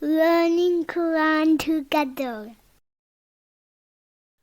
learning Quran together.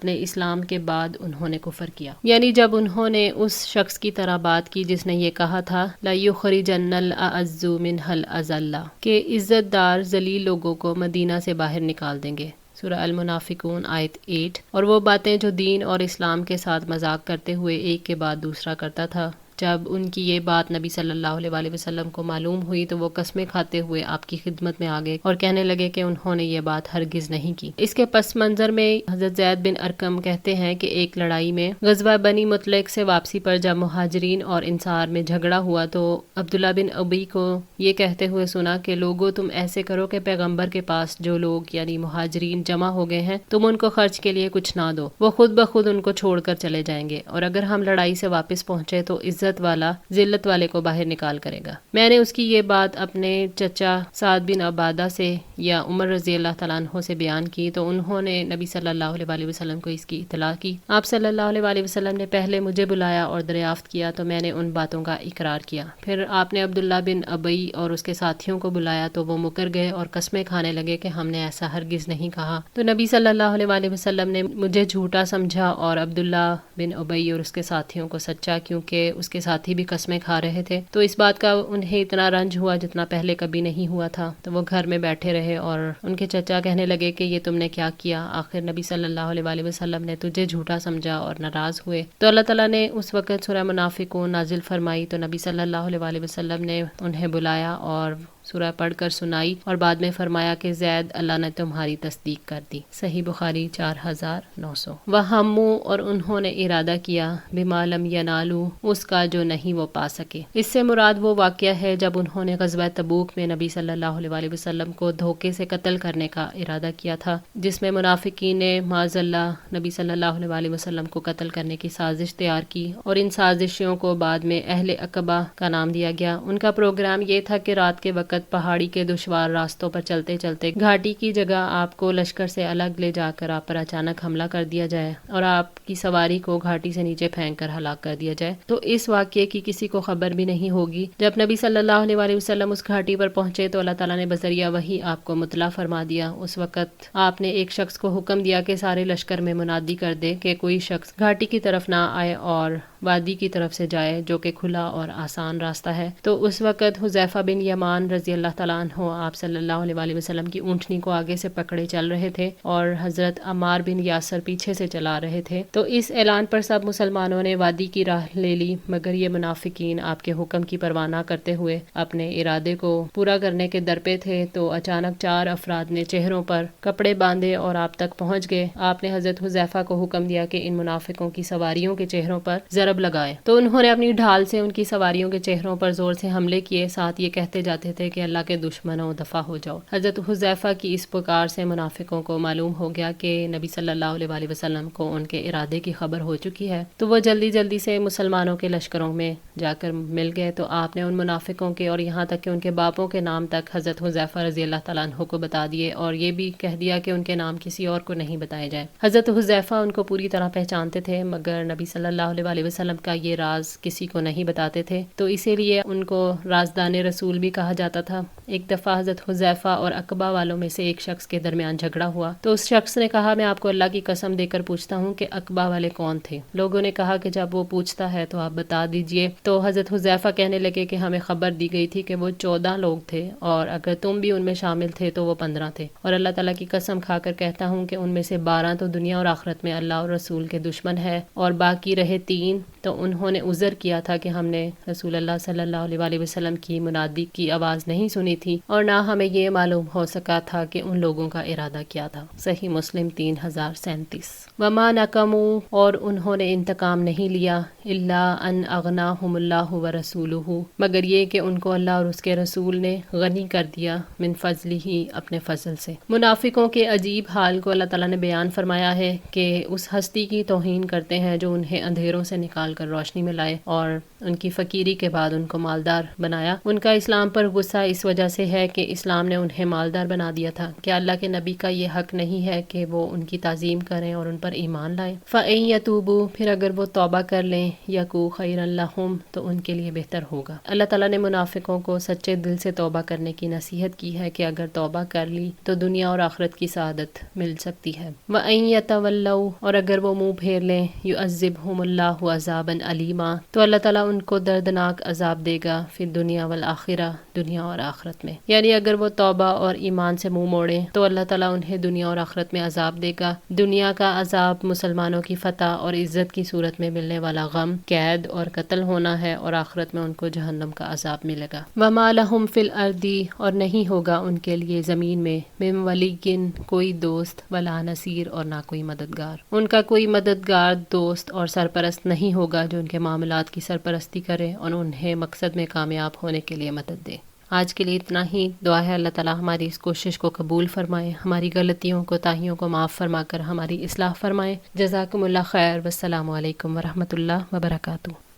اپنے اسلام کے بعد انہوں نے کفر کیا، یعنی جب انہوں نے اس شخص کی طرح بات کی جس نے یہ کہا تھا لَيُخْرِجَنَّ الْأَعَزُّ مِنْهَا الْأَذَلَّ، کہ عزت دار ذلیل لوگوں کو مدینہ سے باہر نکال دیں گے، سورہ المنافقون آیت 8۔ اور وہ باتیں جو دین اور اسلام کے ساتھ مذاق کرتے ہوئے ایک کے بعد دوسرا کرتا تھا، جب ان کی یہ بات نبی صلی اللہ علیہ وآلہ وسلم کو معلوم ہوئی تو وہ قسمیں کھاتے ہوئے آپ کی خدمت میں آ گئے اور کہنے لگے کہ انہوں نے یہ بات ہرگز نہیں کی۔ اس کے پس منظر میں حضرت زید بن ارقم کہتے ہیں کہ ایک لڑائی میں غزوہ بنی مطلق سے واپسی پر جب مہاجرین اور انصار میں جھگڑا ہوا تو عبداللہ بن ابی کو یہ کہتے ہوئے سنا کہ لوگو تم ایسے کرو کہ پیغمبر کے پاس جو لوگ یعنی مہاجرین جمع ہو گئے ہیں تم ان کو خرچ کے لیے کچھ نہ دو، وہ خود بخود ان کو چھوڑ کر چلے جائیں گے، اور اگر ہم لڑائی سے واپس پہنچے تو عزت والا ذلت والے کو باہر نکال کرے گا۔ میں نے اس کی یہ بات اپنے چچا سعد بن عبادہ سے یا عمر رضی اللہ تعالیٰ عنہ سے بیان کی تو انہوں نے نبی صلی اللہ علیہ وآلہ وسلم کو اس کی اطلاع کی۔ آپ صلی اللہ علیہ وآلہ وسلم نے پہلے مجھے بلایا اور دریافت کیا تو میں نے ان باتوں کا اقرار کیا، پھر آپ نے عبداللہ بن ابی اور اس کے ساتھیوں کو بلایا تو وہ مکر گئے اور قسمیں کھانے لگے کہ ہم نے ایسا ہرگز نہیں کہا، تو نبی صلی اللہ علیہ وآلہ وسلم نے مجھے جھوٹا سمجھا اور عبداللہ بن ابی اور اس کے ساتھیوں کو سچا، کیونکہ اس کے ساتھی بھی قسمیں کھا رہے تھے، تو اس بات کا انہیں اتنا رنج ہوا جتنا پہلے کبھی نہیں ہوا تھا، تو وہ گھر میں بیٹھے رہے اور ان کے چچا کہنے لگے کہ یہ تم نے کیا کیا، آخر نبی صلی اللہ علیہ وآلہ وسلم نے تجھے جھوٹا سمجھا اور ناراض ہوئے، تو اللہ تعالیٰ نے اس وقت سورہ منافقون نازل فرمائی، تو نبی صلی اللہ علیہ وآلہ وسلم نے انہیں بلایا اور سورہ پڑھ کر سنائی اور بعد میں فرمایا کہ زید اللہ نے تمہاری تصدیق کر دی، صحیح بخاری 4900۔ وَهَمُّوا، اور انہوں نے ارادہ کیا، بِمَا لَمْ يَنَالُوا، اس کا جو نہیں وہ پا سکے۔ اس سے مراد وہ واقعہ ہے جب انہوں نے غزوہ تبوک میں نبی صلی اللہ علیہ وآلہ وسلم کو دھوکے سے قتل کرنے کا ارادہ کیا تھا، جس میں منافقین نے معاذ اللہ نبی صلی اللہ علیہ وآلہ وسلم کو قتل کرنے کی سازش تیار کی، اور ان سازشیوں کو بعد میں اہل عقبہ کا نام دیا گیا۔ ان کا پروگرام یہ تھا کہ رات کے وقت پہاڑی کے دشوار راستوں پر چلتے چلتے گھاٹی کی جگہ آپ کو لشکر سے الگ لے جا کر آپ پر اچانک حملہ کر دیا جائے اور آپ کی سواری کو گھاٹی سے نیچے پھینک کر ہلاک کر دیا جائے، تو اس واقعے کی کسی کو خبر بھی نہیں ہوگی۔ جب نبی صلی اللہ علیہ وآلہ وسلم اس گھاٹی پر پہنچے تو اللہ تعالیٰ نے بذریعہ وحی آپ کو مطلع فرما دیا۔ اس وقت آپ نے ایک شخص کو حکم دیا کہ سارے لشکر میں منادی کر دے کہ کوئی شخص گھاٹی کی طرف نہ آئے اور وادی کی طرف سے جائے جو کہ کھلا اور آسان راستہ ہے۔ تو اس وقت حذیفہ بن یمان رضی اللہ تعالیٰ عنہ آپ صلی اللہ علیہ وآلہ وسلم کی اونٹنی کو آگے سے پکڑے چل رہے تھے اور حضرت عمار بن یاسر پیچھے سے چلا رہے تھے، تو اس اعلان پر سب مسلمانوں نے وادی کی راہ لے لی، مگر یہ منافقین آپ کے حکم کی پرواہ نہ کرتے ہوئے اپنے ارادے کو پورا کرنے کے درپے تھے، تو اچانک 4 افراد نے چہروں پر کپڑے باندھے اور آپ تک پہنچ گئے۔ آپ نے حضرت حذیفہ کو حکم دیا کہ ان منافقوں کی سواریوں کے چہروں پر ضرب لگائے، تو انہوں نے اپنی ڈھال سے ان کی سواریوں کے چہروں پر زور سے حملے کیے، ساتھ یہ کہتے جاتے تھے کہ اللہ کے دشمنوں دفع ہو جاؤ۔ حضرت حذیفہ کی اس پکار سے منافقوں کو معلوم ہو گیا کہ نبی صلی اللہ علیہ وآلہ وسلم کو ان کے ارادے کی خبر ہو چکی ہے، تو وہ جلدی جلدی سے مسلمانوں کے لشکروں میں جا کر مل گئے، تو آپ نے ان منافقوں کے اور یہاں تک کہ ان کے باپوں کے نام تک حضرت حذیفہ رضی اللہ تعالیٰ عنہ کو بتا دیے، اور یہ بھی کہہ دیا کہ ان کے نام کسی اور کو نہیں بتائے جائیں۔ حضرت حذیفہ ان کو پوری طرح پہچانتے تھے، مگر نبی صلی اللہ علیہ وآلہ وسلم کا یہ راز کسی کو نہیں بتاتے تھے، تو اسی لیے ان کو رازدان رسول بھی کہا جاتا تھا۔ ایک دفعہ حضرت حذیفہ اور عقبہ والوں میں سے ایک شخص کے درمیان جھگڑا ہوا، تو اس شخص نے کہا میں آپ کو اللہ کی قسم دے کر پوچھتا ہوں کہ عقبہ والے کون تھے؟ لوگوں نے کہا کہ جب وہ پوچھتا ہے تو آپ بتا دیجئے، تو حضرت حذیفہ کہنے لگے کہ ہمیں خبر دی گئی تھی کہ وہ 14 لوگ تھے، اور اگر تم بھی ان میں شامل تھے تو وہ 15 تھے، اور اللہ تعالیٰ کی قسم کھا کر کہتا ہوں کہ ان میں سے 12 تو دنیا اور آخرت میں اللہ اور رسول کے دشمن ہے، اور باقی رہے 3 تو انہوں نے عذر کیا تھا کہ ہم نے رسول اللہ صلی اللہ علیہ وآلہ وسلم کی منادی کی آواز نہیں سنی تھی، اور نہ ہمیں یہ معلوم ہو سکا تھا کہ ان لوگوں کا ارادہ کیا تھا، صحیح مسلم 3037۔ وما نقموا، اور انہوں نے انتقام نہیں لیا، الا ان اغناہم اللہ ورسولہ، مگر یہ کہ ان کو اللہ اور اس کے رسول نے غنی کر دیا، من فضلہ، اپنے فضل سے۔ منافقوں کے عجیب حال کو اللہ تعالیٰ نے بیان فرمایا ہے کہ اس ہستی کی توہین کرتے ہیں جو انہیں اندھیروں سے نکال کر روشنی میں لائے اور ان کی فقیری کے بعد ان کو مالدار بنایا۔ ان کا اسلام پر غصہ اس وجہ سے ہے کہ اسلام نے انہیں مالدار بنا دیا تھا۔ کیا اللہ کے نبی کا یہ حق نہیں ہے کہ وہ ان کی تعظیم کریں اور ان پر ایمان لائیں؟ فَإِن يَتُوبُوا، پھر اگر وہ توبہ کر لیں، یکو خیرا لہم تو ان کے لیے بہتر ہوگا۔ اللہ تعالیٰ نے منافقوں کو سچے دل سے توبہ کرنے کی نصیحت کی ہے کہ اگر توبہ کر لی تو دنیا اور آخرت کی سعادت مل سکتی ہے۔ وَإِن يَتَوَلَّوْا اور اگر وہ منہ پھیر لیں يُعَذِّبْهُمُ اللَّهُ عَذَابًا عَلِيمًا تو اللہ تعالیٰ ان کو دردناک عذاب دے گا فی الدنیا والآخرہ دنیا اور آخرت میں، یعنی اگر وہ توبہ اور ایمان سے منہ موڑیں تو اللہ تعالیٰ انہیں دنیا اور آخرت میں عذاب دے گا۔ دنیا کا عذاب مسلمانوں کی فتح اور عزت کی صورت میں ملنے والا غم، قید اور قتل ہونا ہے، اور آخرت میں ان کو جہنم کا عذاب ملے گا۔ وَمَا لَهُمْ فِي الْأَرْضِ اور نہیں ہوگا ان کے لیے زمین میں مِن وَلِيٍّ کوئی دوست ولا نصیر اور نہ کوئی مددگار، ان کا کوئی مددگار دوست اور سرپرست نہیں ہوگا جو ان کے معاملات کی سرپرستی کرے اور انہیں مقصد میں کامیاب ہونے کے لیے مدد دے۔ آج کے لیے اتنا ہی۔ دعا ہے اللہ تعالیٰ ہماری اس کوشش کو قبول فرمائے، ہماری غلطیوں کوتاہیوں کو معاف فرما کر ہماری اصلاح فرمائے۔ جزاکم اللہ خیر، والسلام علیکم ورحمۃ اللہ وبرکاتہ۔